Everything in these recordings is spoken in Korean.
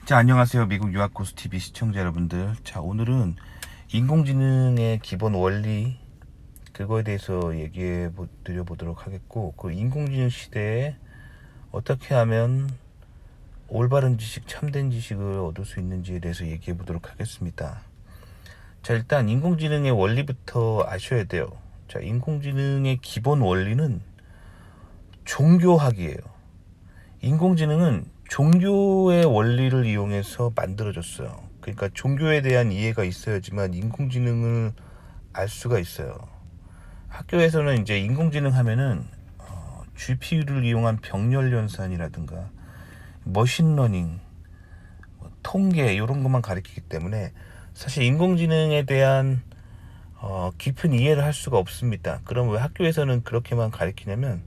자, 안녕하세요. 미국 유학고수TV 시청자 여러분들. 자, 오늘은 인공지능의 기본 원리, 그거에 대해서 얘기해 드려보도록 하겠고, 그 인공지능 시대에 어떻게 하면 올바른 지식, 참된 지식을 얻을 수 있는지에 대해서 얘기해 보도록 하겠습니다. 자, 일단 인공지능의 원리부터 아셔야 돼요. 자, 인공지능의 기본 원리는 종교학이에요. 인공지능은 종교의 원리를 이용해서 만들어졌어요. 그러니까 종교에 대한 이해가 있어야지만 인공지능을 알 수가 있어요. 학교에서는 이제 인공지능 하면은 GPU를 이용한 병렬 연산이라든가 머신러닝, 통계 이런 것만 가르치기 때문에 사실 인공지능에 대한 깊은 이해를 할 수가 없습니다. 그럼 왜 학교에서는 그렇게만 가르치냐면,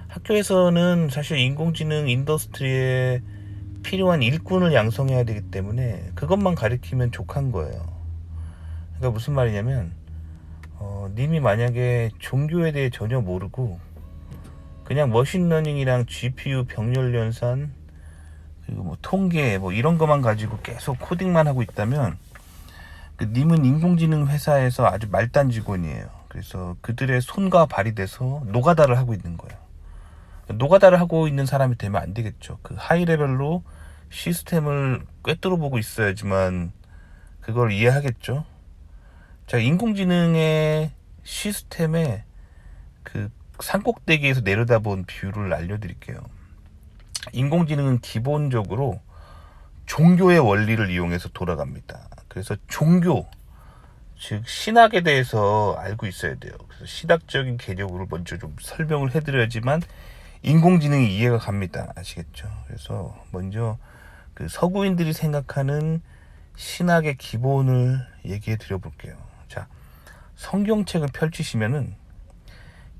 학교에서는 사실 인공지능 인더스트리에 필요한 일꾼을 양성해야 되기 때문에 그것만 가르치면 족한 거예요. 그러니까 무슨 말이냐면, 님이 만약에 종교에 대해 전혀 모르고 그냥 머신러닝이랑 GPU 병렬 연산 그리고 뭐 통계 뭐 이런 것만 가지고 계속 코딩만 하고 있다면, 그 님은 인공지능 회사에서 아주 말단 직원이에요. 그래서 그들의 손과 발이 돼서 노가다를 하고 있는 거예요. 노가다를 하고 있는 사람이 되면 안 되겠죠. 그 하이 레벨로 시스템을 꿰뚫어 보고 있어야지만 그걸 이해하겠죠. 자, 인공지능의 시스템의 그 산꼭대기에서 내려다본 뷰를 알려드릴게요. 인공지능은 기본적으로 종교의 원리를 이용해서 돌아갑니다. 그래서 종교, 즉 신학에 대해서 알고 있어야 돼요. 그래서 신학적인 개념을 먼저 좀 설명을 해드려야지만 인공지능이 이해가 갑니다. 아시겠죠? 그래서 먼저 그 서구인들이 생각하는 신학의 기본을 얘기해 드려 볼게요. 자, 성경책을 펼치시면은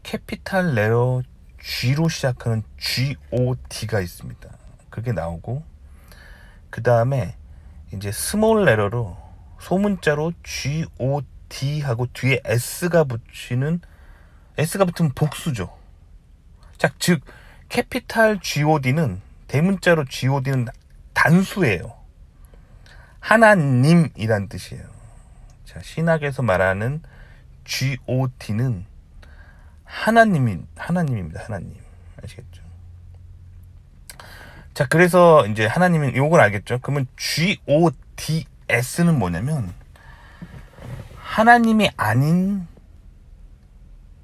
캐피탈 레터 G로 시작하는 GOD가 있습니다. 그게 나오고, 그 다음에 이제 스몰 레터로 소문자로 GOD 하고 뒤에 S가 붙으면 복수죠. 자, 즉 캐피탈 GOD는 대문자로 GOD는 단수예요. 하나님이란 뜻이에요. 자, 신학에서 말하는 GOD는 하나님입니다. 하나님. 아시겠죠? 자, 그래서 이제 하나님은 요걸 알겠죠? 그러면 GODS는 뭐냐면 하나님이 아닌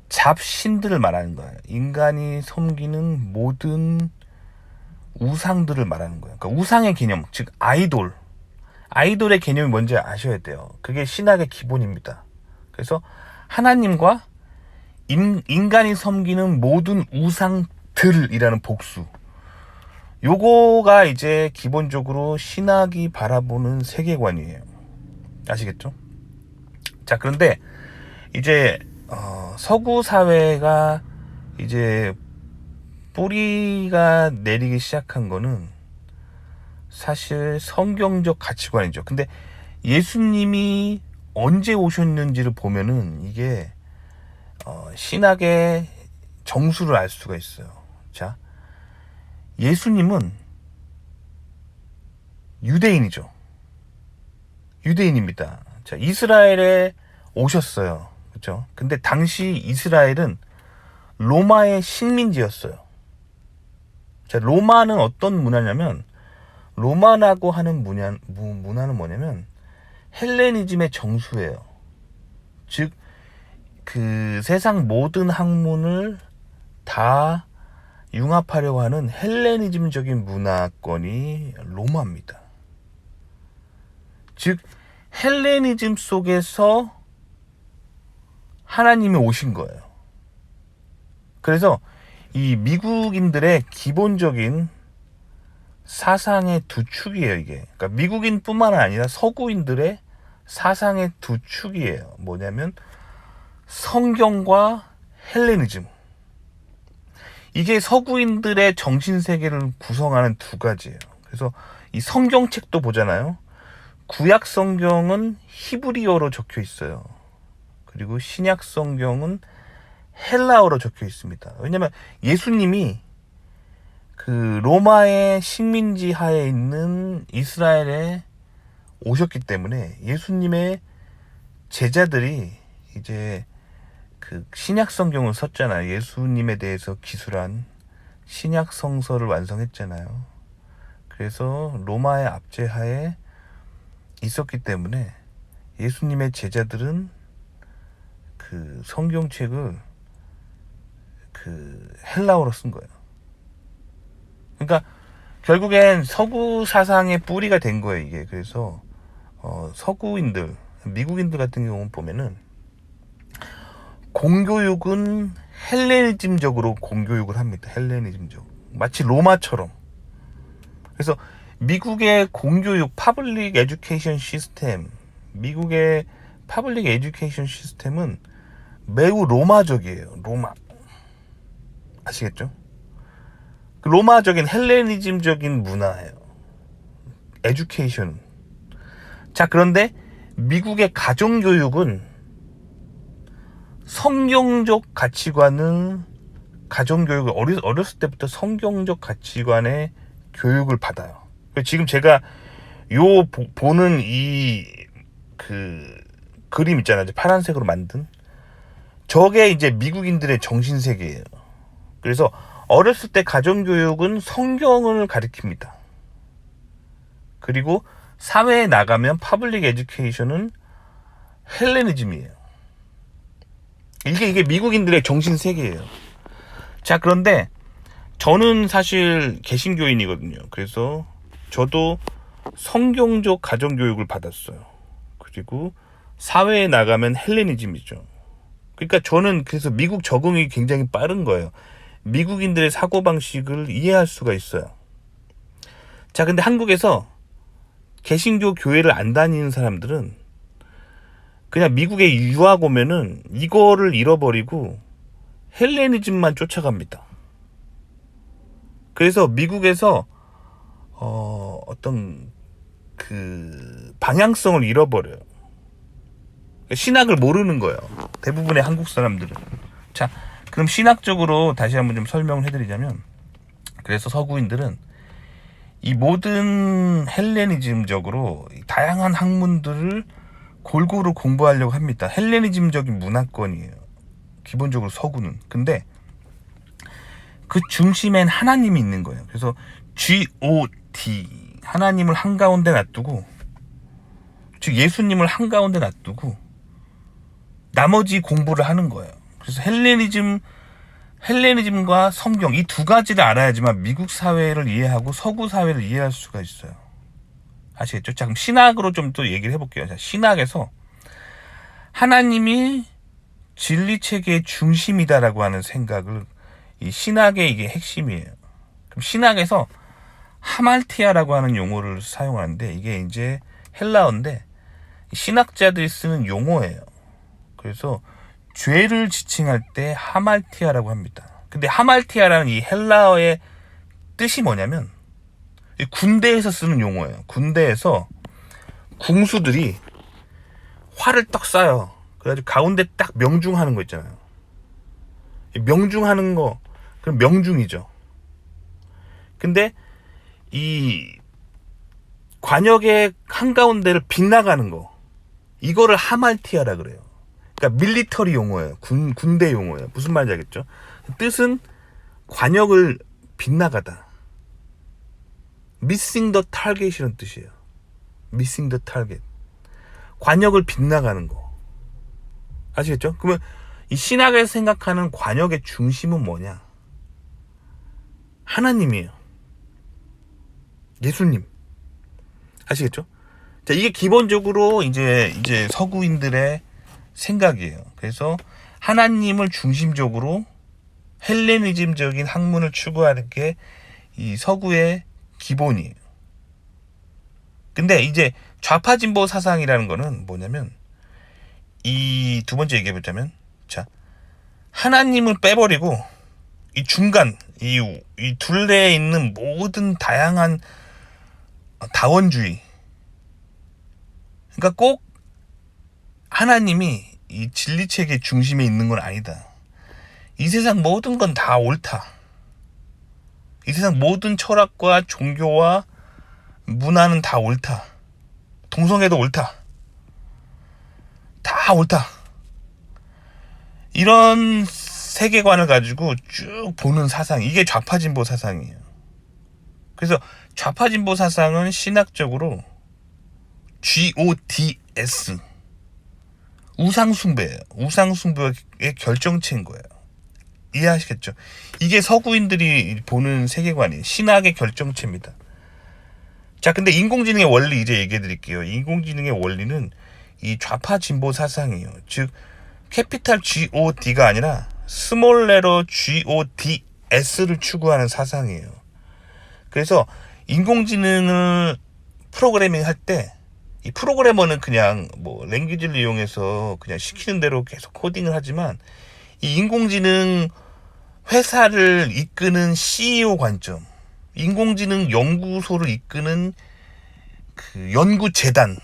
잡신들을 말하는 거예요. 인간이 섬기는 모든 우상들을 말하는 거예요. 그러니까 우상의 개념, 즉 아이돌의 개념이 뭔지 아셔야 돼요. 그게 신학의 기본입니다. 그래서 하나님과 인간이 섬기는 모든 우상들이라는 복수, 요거가 이제 기본적으로 신학이 바라보는 세계관이에요. 아시겠죠? 자, 그런데 이제 서구 사회가 이제 뿌리가 내리기 시작한 거는 사실 성경적 가치관이죠. 근데 예수님이 언제 오셨는지를 보면은 이게 신학의 정수를 알 수가 있어요. 자, 예수님은 유대인이죠. 유대인입니다. 자, 이스라엘에 오셨어요. 그렇죠? 근데 당시 이스라엘은 로마의 식민지였어요. 자, 로마는 어떤 문화냐면, 로마라고 하는 문화는 뭐냐면 헬레니즘의 정수예요. 즉, 그 세상 모든 학문을 다 융합하려고 하는 헬레니즘적인 문화권이 로마입니다. 즉, 헬레니즘 속에서 하나님이 오신 거예요. 그래서 이 미국인들의 기본적인 사상의 두 축이에요, 이게. 그러니까 미국인뿐만 아니라 서구인들의 사상의 두 축이에요. 뭐냐면 성경과 헬레니즘. 이게 서구인들의 정신세계를 구성하는 두 가지예요. 그래서 이 성경책도 보잖아요. 구약 성경은 히브리어로 적혀 있어요. 그리고 신약 성경은 헬라어로 적혀 있습니다. 왜냐면 예수님이 그 로마의 식민지 하에 있는 이스라엘에 오셨기 때문에 예수님의 제자들이 이제 그 신약 성경을 썼잖아요. 예수님에 대해서 기술한 신약 성서를 완성했잖아요. 그래서 로마의 압제하에 있었기 때문에 예수님의 제자들은 그 성경책을 그 헬라어로 쓴 거예요. 그러니까 결국엔 서구 사상의 뿌리가 된 거예요, 이게. 그래서 서구인들, 미국인들 같은 경우는 보면은 공교육은 헬레니즘적으로 공교육을 합니다. 헬레니즘적. 마치 로마처럼. 그래서 미국의 공교육, 파블릭 에듀케이션 시스템, 미국의 파블릭 에듀케이션 시스템은 매우 로마적이에요. 로마. 아시겠죠? 로마적인 헬레니즘적인 문화예요. 에듀케이션. 자, 그런데 미국의 가정교육은 성경적 가치관을, 가정교육을 어렸을 때부터 성경적 가치관의 교육을 받아요. 지금 제가 보는 이 그 그림 있잖아요. 파란색으로 만든. 저게 이제 미국인들의 정신세계예요. 그래서 어렸을 때 가정교육은 성경을 가리킵니다. 그리고 사회에 나가면 퍼블릭 에듀케이션은 헬레니즘이에요. 이게 미국인들의 정신세계예요. 자, 그런데 저는 사실 개신교인이거든요. 그래서 저도 성경적 가정교육을 받았어요. 그리고 사회에 나가면 헬레니즘이죠. 그러니까 저는 그래서 미국 적응이 굉장히 빠른 거예요. 미국인들의 사고방식을 이해할 수가 있어요. 자, 근데 한국에서 개신교 교회를 안 다니는 사람들은 그냥 미국에 유학 오면은 이거를 잃어버리고 헬레니즘만 쫓아갑니다. 그래서 미국에서 어떤 그 방향성을 잃어버려요. 신학을 모르는 거예요. 대부분의 한국 사람들은. 자, 그럼 신학적으로 다시 한번 좀 설명을 해드리자면, 그래서 서구인들은 이 모든 헬레니즘적으로 다양한 학문들을 골고루 공부하려고 합니다. 헬레니즘적인 문화권이에요. 기본적으로 서구는. 근데 그 중심엔 하나님이 있는 거예요. 그래서 G-O-D, 하나님을 한가운데 놔두고, 즉 예수님을 한가운데 놔두고 나머지 공부를 하는 거예요. 그래서 헬레니즘과 성경, 이 두 가지를 알아야지만 미국 사회를 이해하고 서구 사회를 이해할 수가 있어요. 아시겠죠? 자, 그럼 신학으로 좀 또 얘기를 해볼게요. 자, 신학에서 하나님이 진리체계의 중심이다라고 하는 생각을, 이 신학의 이게 핵심이에요. 그럼 신학에서 하말티아라고 하는 용어를 사용하는데, 이게 이제 헬라어인데 신학자들이 쓰는 용어예요. 그래서 죄를 지칭할 때 하말티아라고 합니다. 근데 하말티아라는 이 헬라어의 뜻이 뭐냐면 군대에서 쓰는 용어예요. 군대에서 궁수들이 활을 떡 쏴요. 그래가지고 가운데 딱 명중하는 거 있잖아요. 명중하는 거, 그럼 명중이죠. 근데 이 관역의 한가운데를 빗나가는 거, 이거를 하말티아라 그래요. 그러니까 밀리터리 용어예요. 군대 용어예요. 무슨 말인지 알겠죠? 뜻은 관역을 빗나가다. missing the target이라는 뜻이에요. missing the target. 관역을 빗나가는 거. 아시겠죠? 그러면 이 신학에서 생각하는 관역의 중심은 뭐냐? 하나님이에요. 예수님. 아시겠죠? 자, 이게 기본적으로 이제 서구인들의 생각이에요. 그래서 하나님을 중심적으로 헬레니즘적인 학문을 추구하는 게 이 서구의 기본이에요. 근데 이제 좌파 진보 사상이라는 거는 뭐냐면, 이 두 번째 얘기해 보자면, 자, 하나님을 빼버리고 이 중간 이 둘레에 있는 모든 다양한 다원주의, 그러니까 꼭 하나님이 이 진리체계 중심에 있는 건 아니다. 이 세상 모든 건 다 옳다. 이 세상 모든 철학과 종교와 문화는 다 옳다. 동성애도 옳다. 다 옳다. 이런 세계관을 가지고 쭉 보는 사상, 이게 좌파진보 사상이에요. 그래서 좌파진보 사상은 신학적으로 GODS, 우상숭배예요. 우상숭배의 결정체인 거예요. 이해하시겠죠? 이게 서구인들이 보는 세계관이에요. 신학의 결정체입니다. 자, 근데 인공지능의 원리 이제 얘기해 드릴게요. 인공지능의 원리는 이 좌파 진보 사상이에요. 즉 캐피탈 GOD가 아니라 스몰 레터 GODS를 추구하는 사상이에요. 그래서 인공지능을 프로그래밍 할 때 이 프로그래머는 그냥 뭐 랭귀지를 이용해서 그냥 시키는 대로 계속 코딩을 하지만 이 인공지능 회사를 이끄는 CEO 관점, 인공지능 연구소를 이끄는 그 연구재단,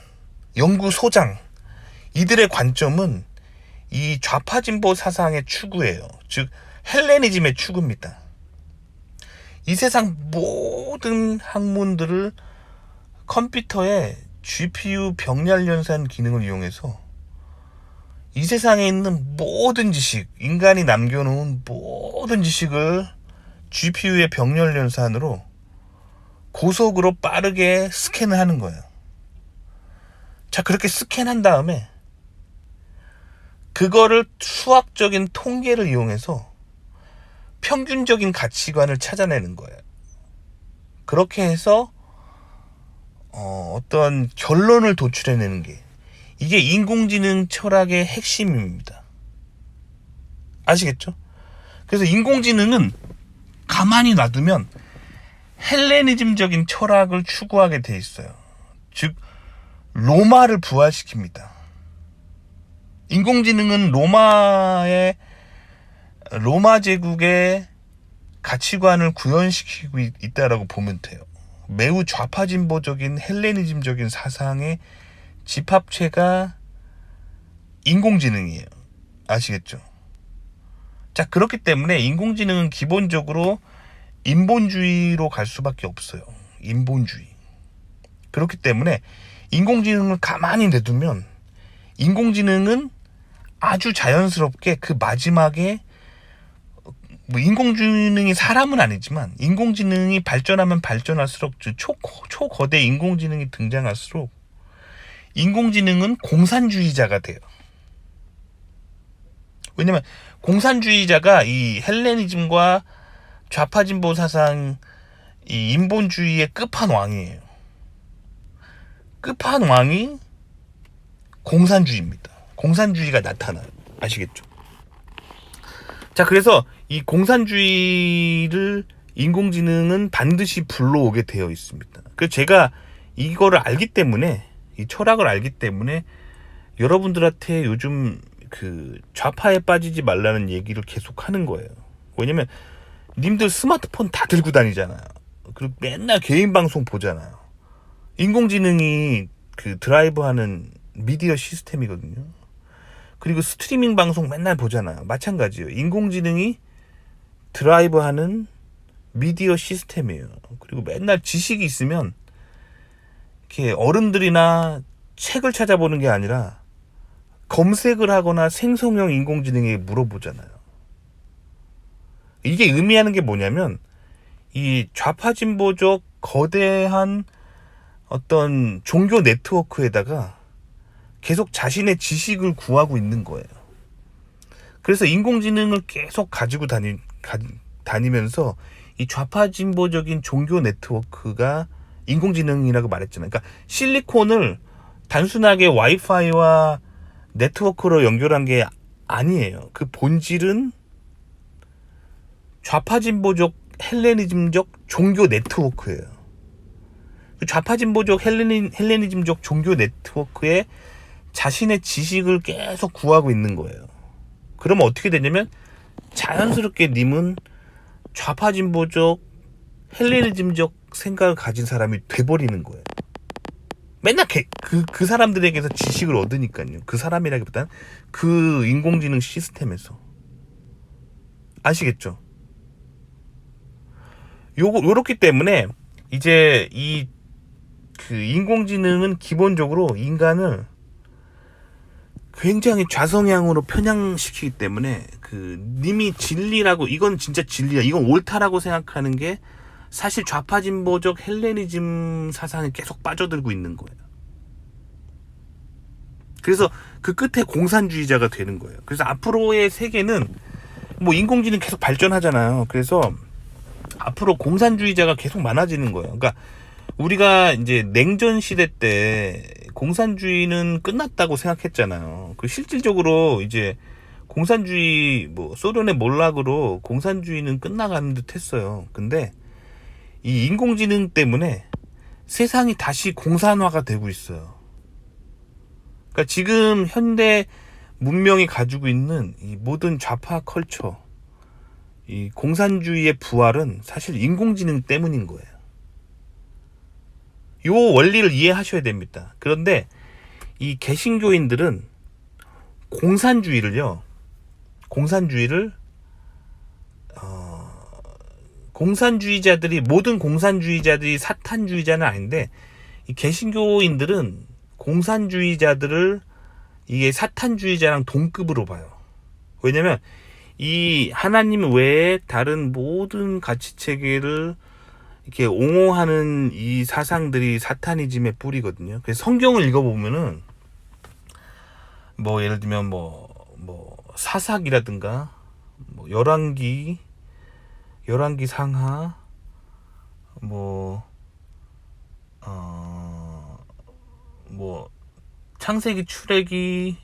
연구소장, 이들의 관점은 이 좌파진보 사상의 추구예요. 즉 헬레니즘의 추구입니다. 이 세상 모든 학문들을 컴퓨터에 GPU 병렬 연산 기능을 이용해서 이 세상에 있는 모든 지식, 인간이 남겨놓은 모든 지식을 GPU의 병렬 연산으로 고속으로 빠르게 스캔을 하는 거예요. 자, 그렇게 스캔한 다음에 그거를 수학적인 통계를 이용해서 평균적인 가치관을 찾아내는 거예요. 그렇게 해서 어떤 결론을 도출해내는 게 이게 인공지능 철학의 핵심입니다. 아시겠죠? 그래서 인공지능은 가만히 놔두면 헬레니즘적인 철학을 추구하게 돼 있어요. 즉 로마를 부활시킵니다. 인공지능은 로마 제국의 가치관을 구현시키고 있다라고 보면 돼요. 매우 좌파진보적인 헬레니즘적인 사상의 집합체가 인공지능이에요. 아시겠죠? 자, 그렇기 때문에 인공지능은 기본적으로 인본주의로 갈 수밖에 없어요. 인본주의. 그렇기 때문에 인공지능을 가만히 내두면 인공지능은 아주 자연스럽게 그 마지막에 뭐 인공지능이 사람은 아니지만 인공지능이 발전하면 발전할수록 초거대 인공지능이 등장할수록 인공지능은 공산주의자가 돼요. 왜냐면 공산주의자가 이 헬레니즘과 좌파진보 사상 이 인본주의의 끝판왕이에요. 끝판왕이 공산주의입니다. 공산주의가 나타나요. 아시겠죠? 자, 그래서 이 공산주의를 인공지능은 반드시 불러오게 되어 있습니다. 그래서 제가 이거를 알기 때문에, 이 철학을 알기 때문에 여러분들한테 요즘 그 좌파에 빠지지 말라는 얘기를 계속 하는 거예요. 왜냐면 님들 스마트폰 다 들고 다니잖아요. 그리고 맨날 개인 방송 보잖아요. 인공지능이 그 드라이브하는 미디어 시스템이거든요. 그리고 스트리밍 방송 맨날 보잖아요. 마찬가지예요. 인공지능이 드라이브하는 미디어 시스템이에요. 그리고 맨날 지식이 있으면 이렇게 어른들이나 책을 찾아보는 게 아니라 검색을 하거나 생성형 인공지능에 물어보잖아요. 이게 의미하는 게 뭐냐면 이 좌파진보적 거대한 어떤 종교 네트워크에다가 계속 자신의 지식을 구하고 있는 거예요. 그래서 인공지능을 계속 가지고 다니면서 이 좌파진보적인 종교 네트워크가 인공지능이라고 말했잖아요. 그러니까 실리콘을 단순하게 와이파이와 네트워크로 연결한 게 아니에요. 그 본질은 좌파진보적 헬레니즘적 종교 네트워크예요. 그 좌파진보적 헬레니즘적 종교 네트워크에 자신의 지식을 계속 구하고 있는 거예요. 그러면 어떻게 되냐면 자연스럽게 님은 좌파진보적 헬레니즘적 생각을 가진 사람이 돼버리는 거예요. 맨날 그 사람들에게서 지식을 얻으니까요. 그 사람이라기보다는 그 인공지능 시스템에서. 아시겠죠? 요렇기 때문에 이제 그 인공지능은 기본적으로 인간을 굉장히 좌성향으로 편향시키기 때문에 님이 진리라고, 이건 진짜 진리야, 이건 옳다라고 생각하는 게 사실 좌파진보적 헬레니즘 사상에 계속 빠져들고 있는 거예요. 그래서 그 끝에 공산주의자가 되는 거예요. 그래서 앞으로의 세계는 뭐 인공지능 계속 발전하잖아요. 그래서 앞으로 공산주의자가 계속 많아지는 거예요. 그러니까 우리가 이제 냉전 시대 때 공산주의는 끝났다고 생각했잖아요. 실질적으로 이제 공산주의, 뭐 소련의 몰락으로 공산주의는 끝나가는 듯 했어요. 근데 이 인공지능 때문에 세상이 다시 공산화가 되고 있어요. 그러니까 지금 현대 문명이 가지고 있는 이 모든 좌파 컬처, 이 공산주의의 부활은 사실 인공지능 때문인 거예요. 요 원리를 이해하셔야 됩니다. 그런데 이 개신교인들은 공산주의를 공산주의자들이, 모든 공산주의자들이 사탄주의자는 아닌데, 이 개신교인들은 공산주의자들을 이게 사탄주의자랑 동급으로 봐요. 왜냐면 이 하나님 외에 다른 모든 가치체계를 이렇게 옹호하는 이 사상들이 사타니즘의 뿌리거든요. 그래서 성경을 읽어보면은 뭐 예를 들면 뭐 사사기라든가 뭐 열왕기 상하, 뭐 창세기, 출애기,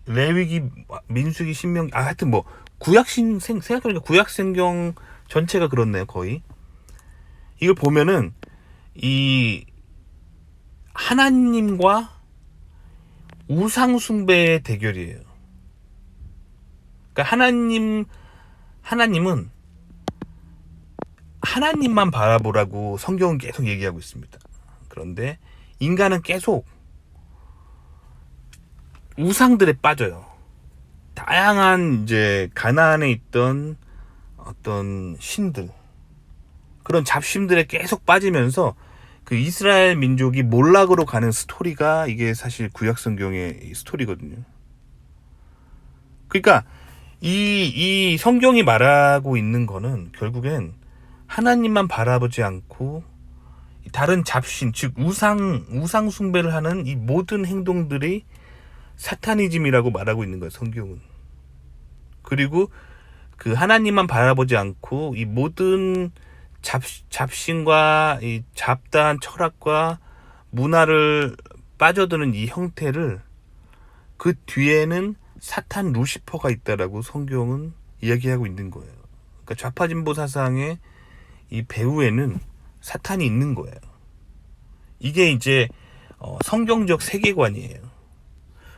레위기, 민수기, 신명기, 하여튼 뭐 생각해보니까 구약성경 전체가 그렇네요. 거의 이걸 보면은 이 하나님과 우상숭배의 대결이에요. 그러니까 하나님은 하나님만 바라보라고 성경은 계속 얘기하고 있습니다. 그런데 인간은 계속 우상들에 빠져요. 다양한 이제 가나안에 있던 어떤 신들, 그런 잡신들에 계속 빠지면서 그 이스라엘 민족이 몰락으로 가는 스토리가 이게 사실 구약성경의 스토리거든요. 그러니까 이 성경이 말하고 있는 거는 결국엔 하나님만 바라보지 않고 다른 잡신, 즉 우상 숭배를 하는 이 모든 행동들이 사타니즘이라고 말하고 있는 거예요, 성경은. 그리고 그 하나님만 바라보지 않고 이 모든 잡신과 이 잡다한 철학과 문화를 빠져드는 이 형태를, 그 뒤에는 사탄 루시퍼가 있다라고 성경은 이야기하고 있는 거예요. 그러니까 좌파진보 사상의 이 배후에는 사탄이 있는 거예요. 이게 이제 성경적 세계관이에요.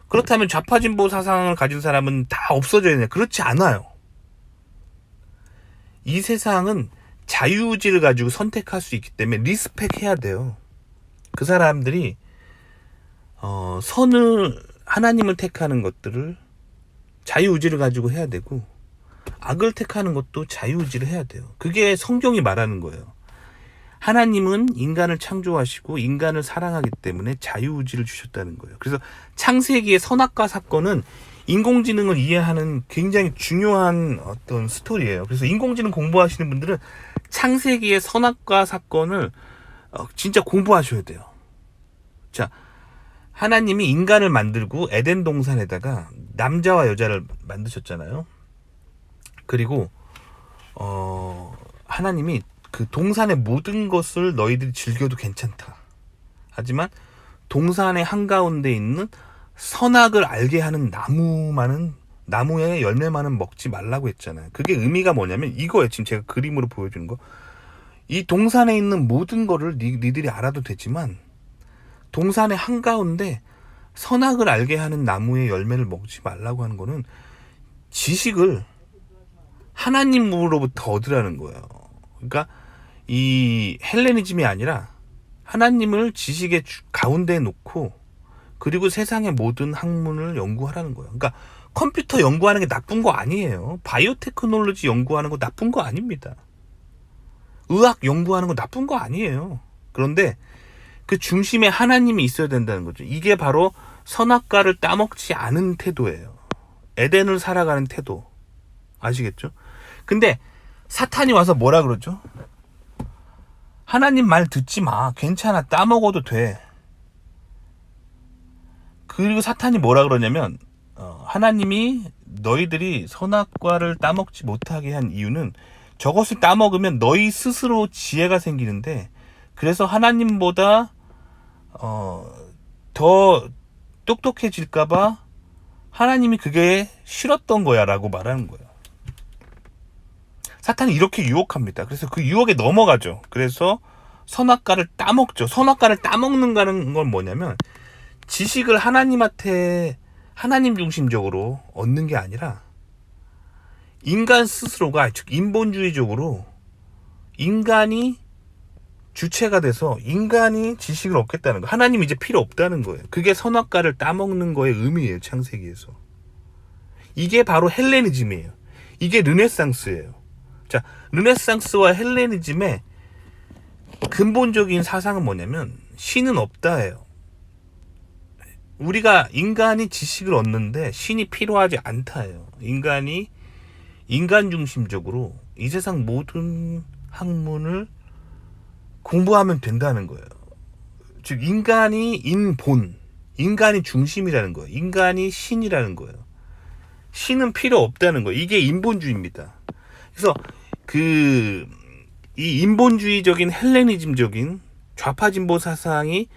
그렇다면 좌파진보 사상을 가진 사람은 다 없어져야 되냐? 그렇지 않아요. 이 세상은 자유의지를 가지고 선택할 수 있기 때문에 리스펙해야 돼요. 그 사람들이 하나님을 택하는 것들을 자유의지를 가지고 해야 되고, 악을 택하는 것도 자유의지를 해야 돼요. 그게 성경이 말하는 거예요. 하나님은 인간을 창조하시고 인간을 사랑하기 때문에 자유의지를 주셨다는 거예요. 그래서 창세기의 선악과 사건은 인공지능을 이해하는 굉장히 중요한 어떤 스토리예요. 그래서 인공지능 공부하시는 분들은 창세기의 선악과 사건을 진짜 공부하셔야 돼요. 자, 하나님이 인간을 만들고 에덴 동산에다가 남자와 여자를 만드셨잖아요. 그리고 하나님이 그 동산의 모든 것을 너희들이 즐겨도 괜찮다. 하지만 동산의 한가운데 있는 선악을 알게 하는 나무의 열매만은 먹지 말라고 했잖아요. 그게 의미가 뭐냐면 이거예요. 지금 제가 그림으로 보여주는 거. 이 동산에 있는 모든 거를 니들이 알아도 되지만 동산의 한가운데 선악을 알게 하는 나무의 열매를 먹지 말라고 하는 거는 지식을 하나님으로부터 얻으라는 거예요. 그러니까 이 헬레니즘이 아니라 하나님을 지식의 가운데에 놓고, 그리고 세상의 모든 학문을 연구하라는 거예요. 그러니까 컴퓨터 연구하는 게 나쁜 거 아니에요. 바이오테크놀로지 연구하는 거 나쁜 거 아닙니다. 의학 연구하는 거 나쁜 거 아니에요. 그런데 그 중심에 하나님이 있어야 된다는 거죠. 이게 바로 선악과를 따먹지 않은 태도예요. 에덴을 살아가는 태도. 아시겠죠? 근데 사탄이 와서 뭐라 그러죠? 하나님 말 듣지 마. 괜찮아. 따먹어도 돼. 그리고 사탄이 뭐라 그러냐면 하나님이 너희들이 선악과를 따먹지 못하게 한 이유는 저것을 따먹으면 너희 스스로 지혜가 생기는데 그래서 하나님보다 더 똑똑해질까봐 하나님이 그게 싫었던 거야 라고 말하는 거예요. 사탄이 이렇게 유혹합니다. 그래서 그 유혹에 넘어가죠. 그래서 선악과를 따먹죠. 선악과를 따먹는다는 건 뭐냐면 지식을 하나님한테 하나님 중심적으로 얻는 게 아니라 인간 스스로가 즉 인본주의적으로 인간이 주체가 돼서 인간이 지식을 얻겠다는 거. 하나님이 이제 필요 없다는 거예요. 그게 선악과를 따먹는 거의 의미예요. 창세기에서. 이게 바로 헬레니즘이에요. 이게 르네상스예요. 자, 르네상스와 헬레니즘의 근본적인 사상은 뭐냐면 신은 없다예요. 우리가 인간이 지식을 얻는데 신이 필요하지 않다예요. 인간이 인간 중심적으로 이 세상 모든 학문을 공부하면 된다는 거예요. 즉 인간이 인본, 인간이 중심이라는 거예요. 인간이 신이라는 거예요. 신은 필요 없다는 거예요. 이게 인본주의입니다. 그래서 이 인본주의적인 헬레니즘적인 좌파 진보 사상이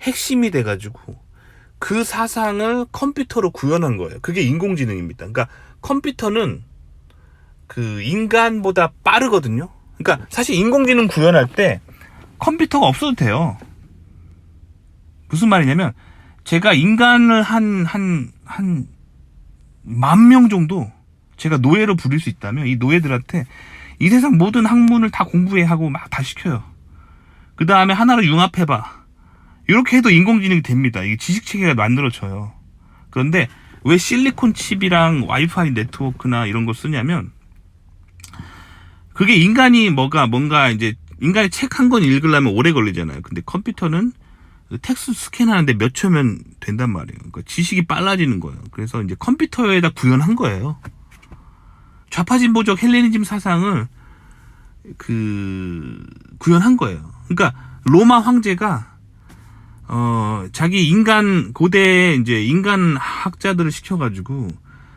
핵심이 돼가지고 그 사상을 컴퓨터로 구현한 거예요. 그게 인공지능입니다. 그러니까 컴퓨터는 그 인간보다 빠르거든요. 그러니까 사실 인공지능 구현할 때 컴퓨터가 없어도 돼요. 무슨 말이냐면 제가 인간을 한 10,000명 정도 제가 노예로 부릴 수 있다면 이 노예들한테 이 세상 모든 학문을 다 공부해 하고 막 다 시켜요. 그 다음에 하나로 융합해봐. 이렇게 해도 인공지능이 됩니다. 이게 지식체계가 만들어져요. 그런데 왜 실리콘 칩이랑 와이파이 네트워크나 이런 거 쓰냐면 그게 인간이 뭔가 이제 인간이 책 한 권 읽으려면 오래 걸리잖아요. 근데 컴퓨터는 텍스트 스캔하는데 몇 초면 된단 말이에요. 그러니까 지식이 빨라지는 거예요. 그래서 이제 컴퓨터에다 구현한 거예요. 좌파진보적 헬레니즘 사상을 구현한 거예요. 그러니까 로마 황제가 자기 인간 고대 이제 인간 학자들을 시켜가지고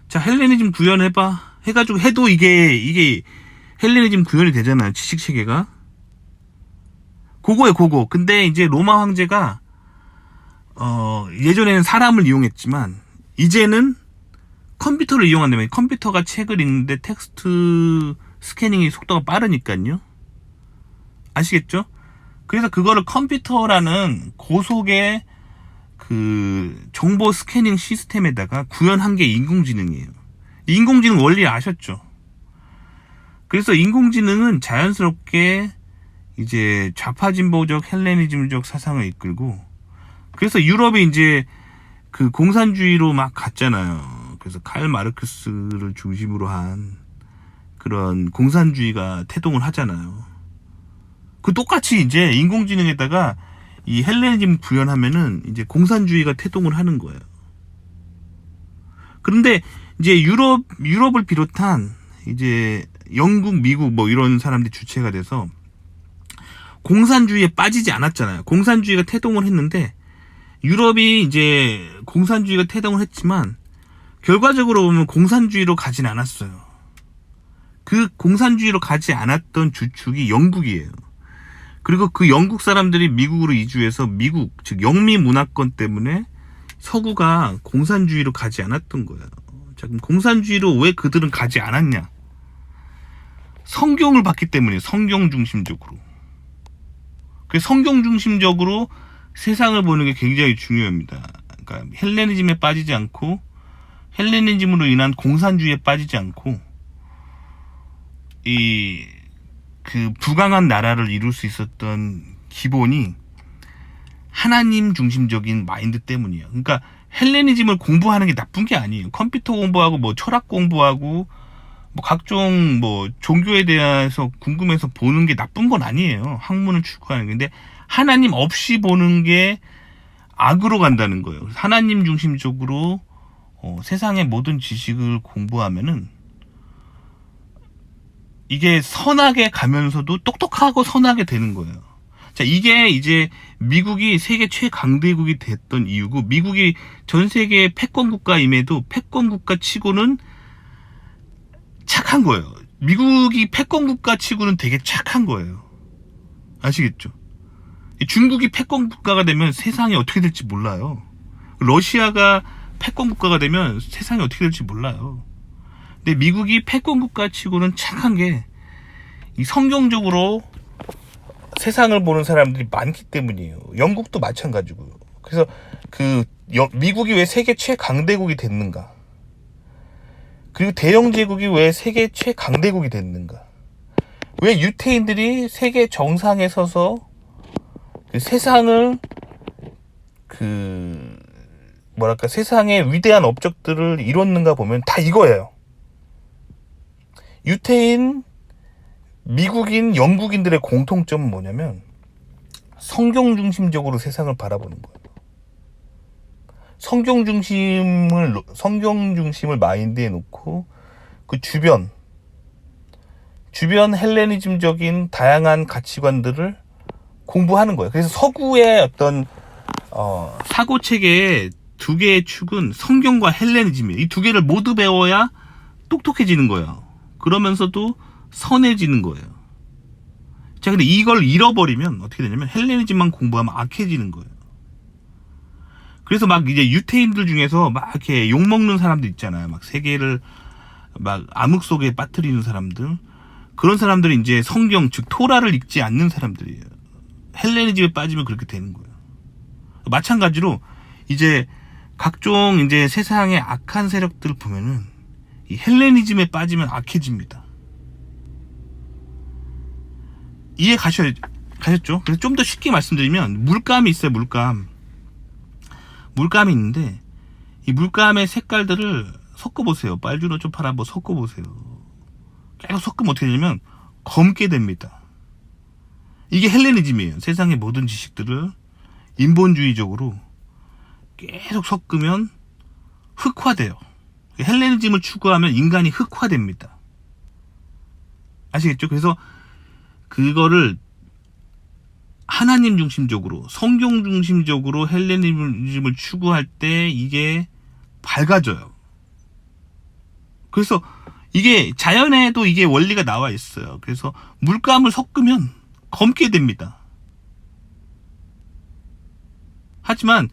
자 헬레니즘 구현해봐 해가지고 해도 이게 헬레니즘 구현이 되잖아요. 지식 체계가 그거. 근데 이제 로마 황제가 예전에는 사람을 이용했지만 이제는 컴퓨터를 이용한다면 컴퓨터가 책을 읽는데 텍스트 스캐닝이 속도가 빠르니까요. 아시겠죠? 그래서 그거를 컴퓨터라는 고속의 그 정보 스캐닝 시스템에다가 구현한 게 인공지능이에요. 인공지능 원리 아셨죠? 그래서 인공지능은 자연스럽게 이제 좌파진보적 헬레니즘적 사상을 이끌고 그래서 유럽이 이제 그 공산주의로 막 갔잖아요. 그래서 칼 마르크스를 중심으로 한 그런 공산주의가 태동을 하잖아요. 그 똑같이 이제 인공지능에다가 이 헬레니즘 구현하면은 이제 공산주의가 태동을 하는 거예요. 그런데 이제 유럽을 비롯한 이제 영국, 미국 뭐 이런 사람들이 주체가 돼서 공산주의에 빠지지 않았잖아요. 공산주의가 태동을 했는데 유럽이 이제 공산주의가 태동을 했지만 결과적으로 보면 공산주의로 가진 않았어요. 그 공산주의로 가지 않았던 주축이 영국이에요. 그리고 그 영국 사람들이 미국으로 이주해서 미국, 즉 영미 문화권 때문에 서구가 공산주의로 가지 않았던 거예요. 자, 그럼 공산주의로 왜 그들은 가지 않았냐? 성경을 봤기 때문에 성경 중심적으로. 그래서 성경 중심적으로 세상을 보는 게 굉장히 중요합니다. 그러니까 헬레니즘에 빠지지 않고 헬레니즘으로 인한 공산주의에 빠지지 않고 그 부강한 나라를 이룰 수 있었던 기본이 하나님 중심적인 마인드 때문이에요. 그러니까 헬레니즘을 공부하는 게 나쁜 게 아니에요. 컴퓨터 공부하고 뭐 철학 공부하고 뭐 각종 뭐 종교에 대해서 궁금해서 보는 게 나쁜 건 아니에요. 학문을 추구하는 게. 근데 하나님 없이 보는 게 악으로 간다는 거예요. 하나님 중심적으로 세상의 모든 지식을 공부하면은 이게 선하게 가면서도 똑똑하고 선하게 되는 거예요. 자, 이게 이제 미국이 세계 최강대국이 됐던 이유고, 미국이 전 세계 패권 국가임에도 패권 국가 치고는 착한 거예요. 미국이 패권 국가 치고는 되게 착한 거예요. 아시겠죠? 중국이 패권 국가가 되면 세상이 어떻게 될지 몰라요. 러시아가 패권 국가가 되면 세상이 어떻게 될지 몰라요. 근데 미국이 패권 국가 치고는 착한 게 이 성경적으로 세상을 보는 사람들이 많기 때문이에요. 영국도 마찬가지고요. 그래서 미국이 왜 세계 최강대국이 됐는가? 그리고 대영 제국이 왜 세계 최강대국이 됐는가? 왜 유태인들이 세계 정상에 서서 세상을 세상의 위대한 업적들을 이뤘는가 보면 다 이거예요. 유태인, 미국인, 영국인들의 공통점은 뭐냐면 성경 중심적으로 세상을 바라보는 거예요. 성경 중심을 마인드에 놓고 그 주변 헬레니즘적인 다양한 가치관들을 공부하는 거예요. 그래서 서구의 어떤 사고 체계의 두 개의 축은 성경과 헬레니즘이에요. 이 두 개를 모두 배워야 똑똑해지는 거예요. 그러면서도 선해지는 거예요. 자, 근데 이걸 잃어버리면 어떻게 되냐면 헬레니즘만 공부하면 악해지는 거예요. 그래서 막 이제 유태인들 중에서 막 이렇게 욕먹는 사람들 있잖아요. 막 세계를 막 암흑 속에 빠뜨리는 사람들. 그런 사람들이 이제 성경, 즉 토라를 읽지 않는 사람들이에요. 헬레니즘에 빠지면 그렇게 되는 거예요. 마찬가지로 이제 각종 이제 세상의 악한 세력들을 보면은 이 헬레니즘에 빠지면 악해집니다. 이해 가셨죠? 그래서 좀 더 쉽게 말씀드리면 물감이 있어요. 물감이 있는데 이 물감의 색깔들을 섞어보세요. 빨주노 쪽파를 한번 섞어보세요. 계속 섞으면 어떻게 되냐면 검게 됩니다. 이게 헬레니즘이에요. 세상의 모든 지식들을 인본주의적으로 계속 섞으면 흑화돼요. 헬레니즘을 추구하면 인간이 흑화됩니다. 아시겠죠? 그래서 그거를 하나님 중심적으로, 성경 중심적으로 헬레니즘을 추구할 때 이게 밝아져요. 그래서 이게 자연에도 이게 원리가 나와 있어요. 그래서 물감을 섞으면 검게 됩니다. 하지만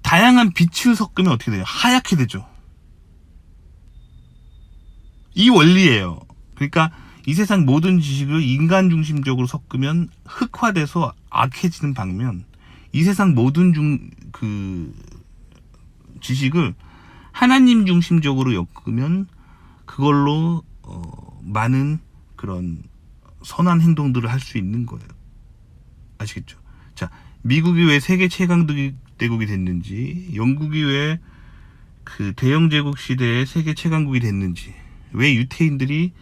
다양한 빛을 섞으면 어떻게 돼요? 하얗게 되죠. 이 원리예요. 그러니까 이 세상 모든 지식을 인간 중심적으로 섞으면 흑화돼서 악해지는 반면, 이 세상 모든 지식을 하나님 중심적으로 엮으면 그걸로 많은 그런 선한 행동들을 할 수 있는 거예요. 아시겠죠? 자, 미국이 왜 세계 최강대국이 됐는지, 영국이 왜 그 대영 제국 시대에 세계 최강국이 됐는지, 왜 유태인들이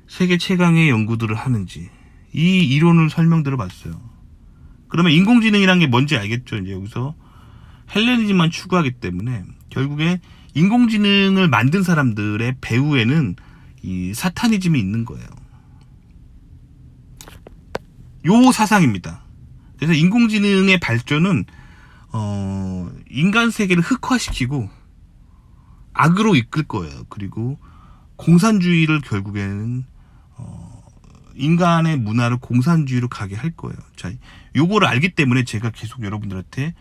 세계 최강의 연구들을 하는지, 이 이론을 설명드려 봤어요. 그러면 인공지능이란 게 뭔지 알겠죠? 이제 여기서 헬레니즘만 추구하기 때문에 결국에 인공지능을 만든 사람들의 배후에는 이 사타니즘이 있는 거예요. 요 사상입니다. 그래서 인공지능의 발전은 인간 세계를 흑화시키고 악으로 이끌 거예요. 그리고 공산주의를 결국에는 인간의 문화를 공산주의로 가게 할 거예요. 자, 요거를 알기 때문에 제가 계속 여러분들한테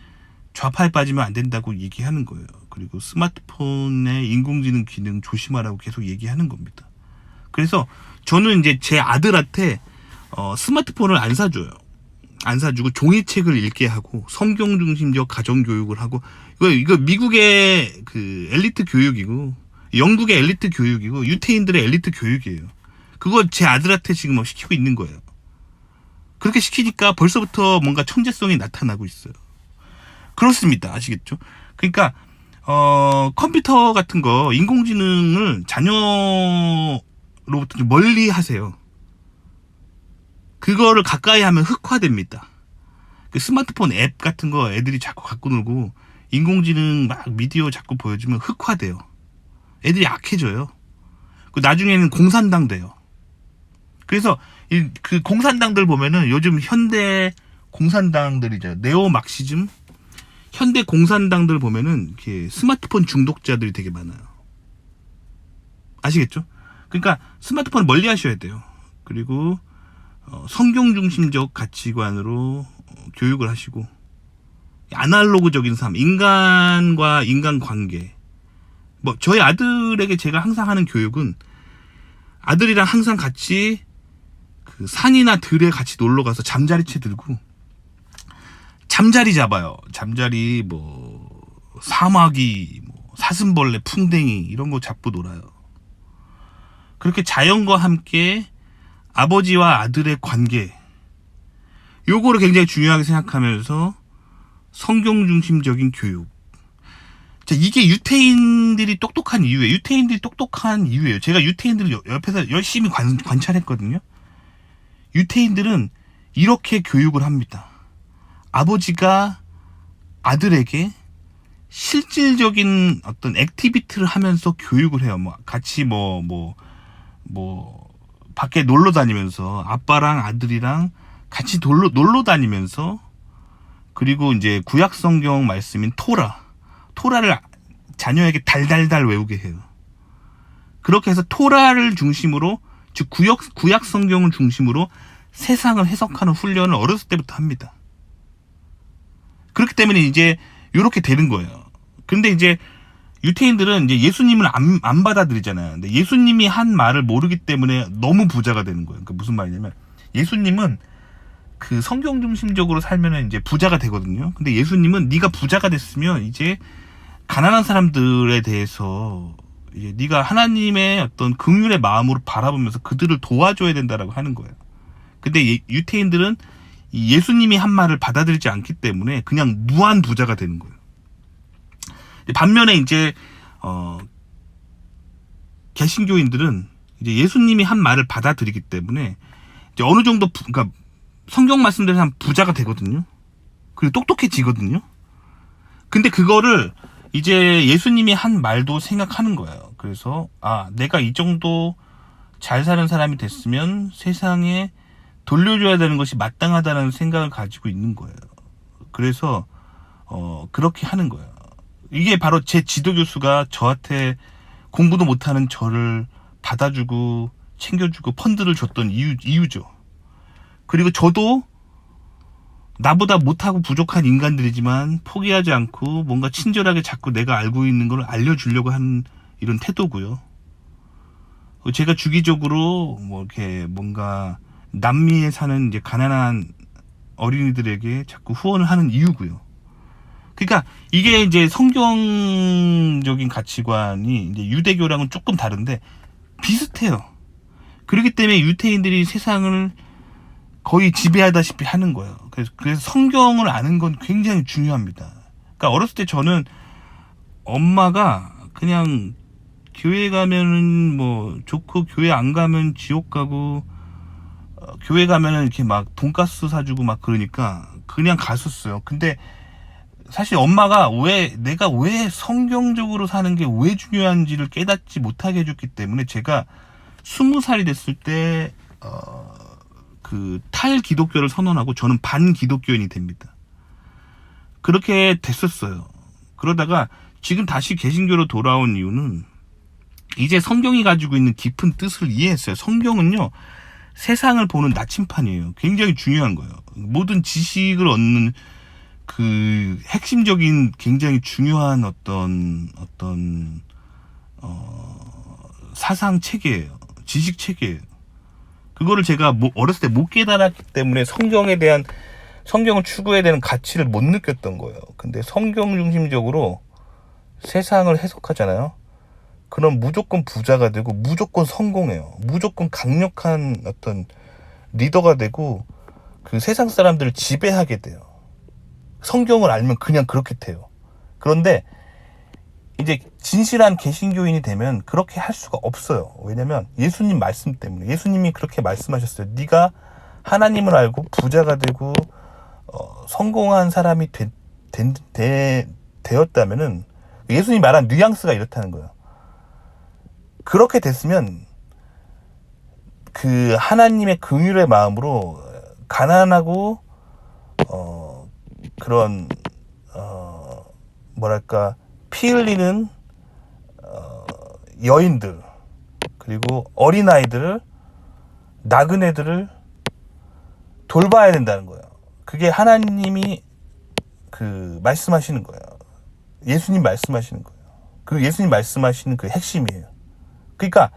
좌파에 빠지면 안 된다고 얘기하는 거예요. 그리고 스마트폰의 인공지능 기능 조심하라고 계속 얘기하는 겁니다. 그래서 저는 이제 제 아들한테 스마트폰을 안 사줘요. 안 사주고 종이책을 읽게 하고 성경 중심적 가정 교육을 하고, 이거 미국의 그 엘리트 교육이고 영국의 엘리트 교육이고 유태인들의 엘리트 교육이에요. 그거 제 아들한테 지금 막 시키고 있는 거예요. 그렇게 시키니까 벌써부터 뭔가 천재성이 나타나고 있어요. 그렇습니다. 아시겠죠? 그러니까 컴퓨터 같은 거, 인공지능을 자녀로부터 좀 멀리 하세요. 그거를 가까이 하면 흑화됩니다. 그 스마트폰 앱 같은 거 애들이 자꾸 갖고 놀고, 인공지능 막 미디어 자꾸 보여주면 흑화돼요. 애들이 약해져요. 그 나중에는 공산당 돼요. 그래서 그 공산당들 보면은 요즘 현대 공산당들이죠. 네오 막시즘, 현대 공산당들 보면은 이렇게 스마트폰 중독자들이 되게 많아요. 아시겠죠? 그러니까 스마트폰을 멀리 하셔야 돼요. 그리고 성경 중심적 가치관으로 교육을 하시고, 아날로그적인 삶, 인간과 인간 관계. 뭐 저희 아들에게 제가 항상 하는 교육은, 아들이랑 항상 같이 그 산이나 들에 같이 놀러 가서 잠자리채 들고 잠자리 잡아요. 잠자리, 뭐 사마귀, 뭐 사슴벌레, 풍뎅이 이런 거 잡고 놀아요. 그렇게 자연과 함께 아버지와 아들의 관계, 요거를 굉장히 중요하게 생각하면서 성경 중심적인 교육. 자, 이게 유태인들이 똑똑한 이유예요. 유태인들이 똑똑한 이유예요. 제가 유태인들을 옆에서 열심히 관찰했거든요. 유태인들은 이렇게 교육을 합니다. 아버지가 아들에게 실질적인 어떤 액티비티를 하면서 교육을 해요. 뭐 같이 밖에 놀러 다니면서, 아빠랑 아들이랑 같이 놀러 다니면서, 그리고 이제 구약 성경 말씀인 토라를 자녀에게 달달달 외우게 해요. 그렇게 해서 토라를 중심으로, 즉 구약 성경을 중심으로 세상을 해석하는 훈련을 어렸을 때부터 합니다. 그렇기 때문에 이제 이렇게 되는 거예요. 근데 이제 유태인들은 이제 예수님을 안 받아들이잖아요. 근데 예수님이 한 말을 모르기 때문에 너무 부자가 되는 거예요. 그러니까 무슨 말이냐면, 예수님은 그 성경 중심적으로 살면은 이제 부자가 되거든요. 근데 예수님은 네가 부자가 됐으면 이제 가난한 사람들에 대해서 이제 네가 하나님의 어떤 긍휼의 마음으로 바라보면서 그들을 도와줘야 된다라고 하는 거예요. 근데 유태인들은 이 예수님이 한 말을 받아들이지 않기 때문에 그냥 무한 부자가 되는 거예요. 반면에 이제 개신교인들은 이제 예수님이 한 말을 받아들이기 때문에 이제 어느 정도 그러니까 성경 말씀대로 하면 부자가 되거든요. 그리고 똑똑해지거든요. 근데 그거를 이제 예수님이 한 말도 생각하는 거예요. 그래서 내가 이 정도 잘 사는 사람이 됐으면 세상에 돌려줘야 되는 것이 마땅하다는 생각을 가지고 있는 거예요. 그래서 그렇게 하는 거예요. 이게 바로 제 지도 교수가 저한테 공부도 못하는 저를 받아주고 챙겨주고 펀드를 줬던 이유죠. 그리고 저도 나보다 못하고 부족한 인간들이지만 포기하지 않고 뭔가 친절하게 자꾸 내가 알고 있는 걸 알려주려고 하는 이런 태도고요. 제가 주기적으로 뭐 이렇게 뭔가 남미에 사는 이제 가난한 어린이들에게 자꾸 후원을 하는 이유고요. 그러니까 이게 이제 성경적인 가치관이 이제 유대교랑은 조금 다른데 비슷해요. 그렇기 때문에 유태인들이 세상을 거의 지배하다시피 하는 거예요. 그래서 성경을 아는 건 굉장히 중요합니다. 그러니까 어렸을 때 저는 엄마가 그냥 교회 가면은 뭐 좋고, 교회 안 가면 지옥 가고, 교회 가면은 이렇게 막 돈가스 사주고 막 그러니까 그냥 갔었어요. 근데 사실 엄마가 내가 왜 성경적으로 사는 게 왜 중요한지를 깨닫지 못하게 해줬기 때문에 제가 20살이 됐을 때 그 탈기독교를 선언하고 저는 반기독교인이 됩니다. 그렇게 됐었어요. 그러다가 지금 다시 개신교로 돌아온 이유는 이제 성경이 가지고 있는 깊은 뜻을 이해했어요. 성경은요, 세상을 보는 나침판이에요. 굉장히 중요한 거예요. 모든 지식을 얻는 그 핵심적인 굉장히 중요한 어떤 사상 체계예요. 지식 체계예요. 그거를 제가 어렸을 때 못 깨달았기 때문에 성경을 추구해야 되는 가치를 못 느꼈던 거예요. 근데 성경 중심적으로 세상을 해석하잖아요. 그럼 무조건 부자가 되고 무조건 성공해요. 무조건 강력한 어떤 리더가 되고 그 세상 사람들을 지배하게 돼요. 성경을 알면 그냥 그렇게 돼요. 그런데 이제 진실한 개신교인이 되면 그렇게 할 수가 없어요. 왜냐면 예수님 말씀 때문에. 예수님이 그렇게 말씀하셨어요. 네가 하나님을 알고 부자가 되고 성공한 사람이 되었다면은, 예수님이 말한 뉘앙스가 이렇다는 거예요. 그렇게 됐으면 그 하나님의 긍휼의 마음으로 가난하고 그런 뭐랄까 피 흘리는 여인들, 그리고 어린아이들을, 나그네들을 돌봐야 된다는 거예요. 그게 하나님이 그 말씀하시는 거예요. 예수님 말씀하시는 거예요. 그 예수님 말씀하시는 그 핵심이에요. 그러니까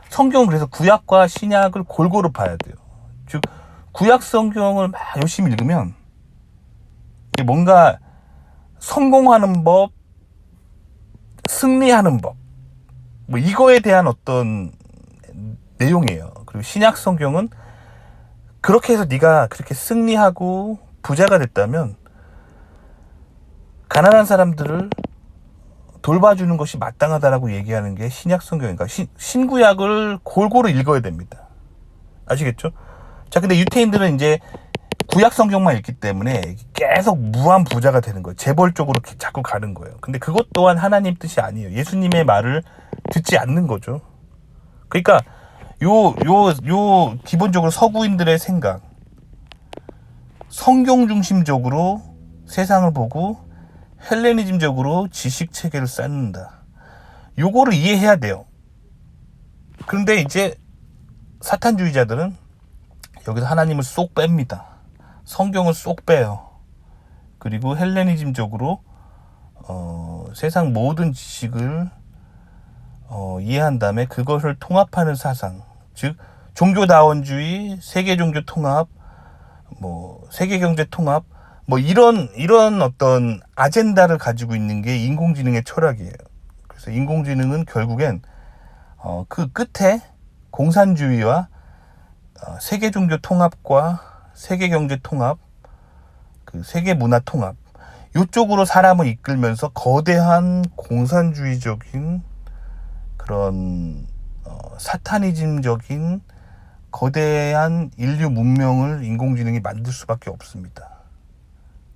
성경은 그래서 구약과 신약을 골고루 봐야 돼요. 즉 구약 성경을 막 열심히 읽으면 뭔가 성공하는 법, 승리하는 법, 뭐 이거에 대한 어떤 내용이에요. 그리고 신약 성경은 그렇게 해서 네가 그렇게 승리하고 부자가 됐다면 가난한 사람들을 돌봐주는 것이 마땅하다라고 얘기하는 게 신약 성경인가. 신구약을 골고루 읽어야 됩니다. 아시겠죠? 자, 근데 유태인들은 이제 구약 성경만 읽기 때문에 계속 무한 부자가 되는 거예요. 재벌 쪽으로 자꾸 가는 거예요. 근데 그것 또한 하나님 뜻이 아니에요. 예수님의 말을 듣지 않는 거죠. 그러니까 기본적으로 서구인들의 생각, 성경 중심적으로 세상을 보고 헬레니즘적으로 지식 체계를 쌓는다. 요거를 이해해야 돼요. 그런데 이제 사탄주의자들은 여기서 하나님을 쏙 뺍니다. 성경을 쏙 빼요. 그리고 헬레니즘적으로 세상 모든 지식을 이해한 다음에 그것을 통합하는 사상, 즉 종교다원주의, 세계종교 통합, 뭐 세계경제 통합, 뭐 이런 어떤 아젠다를 가지고 있는 게 인공지능의 철학이에요. 그래서 인공지능은 결국엔 그 끝에 공산주의와 세계종교 통합과 세계경제 통합, 그 세계문화 통합, 이쪽으로 사람을 이끌면서 거대한 공산주의적인 그런 사타니즘적인 거대한 인류 문명을 인공지능이 만들 수밖에 없습니다.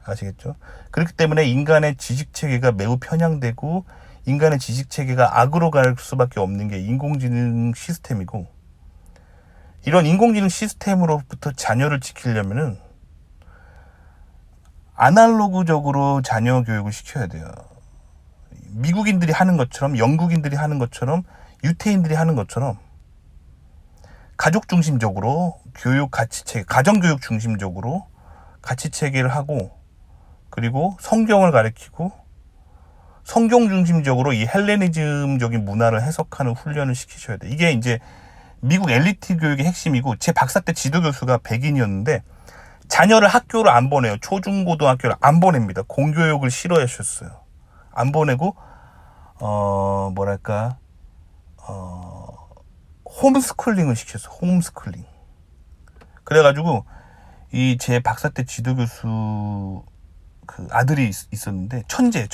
아시겠죠? 그렇기 때문에 인간의 지식체계가 매우 편향되고 인간의 지식체계가 악으로 갈 수밖에 없는 게 인공지능 시스템이고, 이런 인공지능 시스템으로부터 자녀를 지키려면은 아날로그적으로 자녀 교육을 시켜야 돼요. 미국인들이 하는 것처럼, 영국인들이 하는 것처럼, 유태인들이 하는 것처럼 가족 중심적으로 교육 가치체계, 가정교육 중심적으로 가치체계를 하고, 그리고 성경을 가르치고 성경 중심적으로 이 헬레니즘적인 문화를 해석하는 훈련을 시키셔야 돼. 이게 이제 미국 엘리트 교육의 핵심이고, 제 박사 때 지도교수가 백인이었는데 자녀를 학교를 안 보내요. 초중고등학교를 안 보냅니다. 공교육을 싫어하셨어요. 안 보내고 홈스쿨링을 시켰어요. 홈스쿨링. 그래가지고 이 제 박사 때 지도교수 그 아들이 있었는데 천재예요.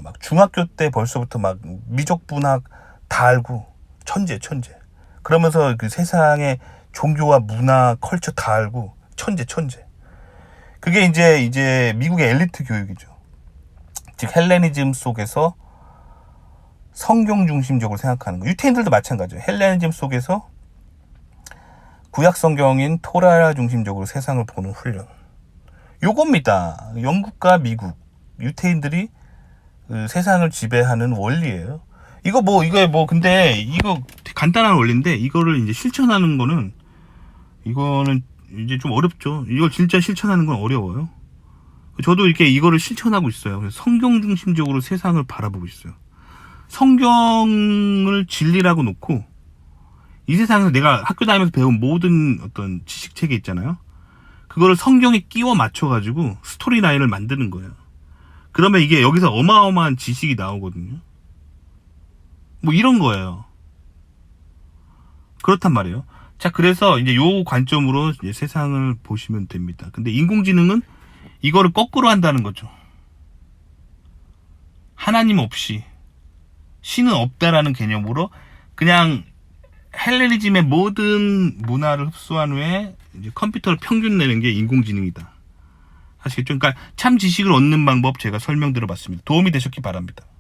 막 중학교 때 벌써부터 막 미적분학 다 알고 천재. 그러면서 그 세상의 종교와 문화, 컬처 다 알고 천재. 그게 이제 미국의 엘리트 교육이죠. 즉 헬레니즘 속에서 성경 중심적으로 생각하는 거. 유태인들도 마찬가지예요. 헬레니즘 속에서 구약 성경인 토라 중심적으로 세상을 보는 훈련. 요겁니다. 영국과 미국 유태인들이 그 세상을 지배하는 원리예요. 근데 이거 간단한 원리인데 이거를 이제 실천하는 거는, 이거는 이제 좀 어렵죠. 이걸 진짜 실천하는 건 어려워요. 저도 이렇게 이거를 실천하고 있어요. 그래서 성경 중심적으로 세상을 바라보고 있어요. 성경을 진리라고 놓고 이 세상에서 내가 학교 다니면서 배운 모든 어떤 지식 체계 있잖아요. 그거를 성경에 끼워 맞춰가지고 스토리 라인을 만드는 거예요. 그러면 이게 여기서 어마어마한 지식이 나오거든요. 뭐 이런 거예요. 그렇단 말이에요. 자, 그래서 이제 요 관점으로 이제 세상을 보시면 됩니다. 근데 인공지능은 이거를 거꾸로 한다는 거죠. 하나님 없이 신은 없다라는 개념으로 그냥 헬레니즘의 모든 문화를 흡수한 후에 이제 컴퓨터를 평균 내는 게 인공지능이다. 아시겠죠? 그러니까 참 지식을 얻는 방법 제가 설명드려 봤습니다. 도움이 되셨기 바랍니다.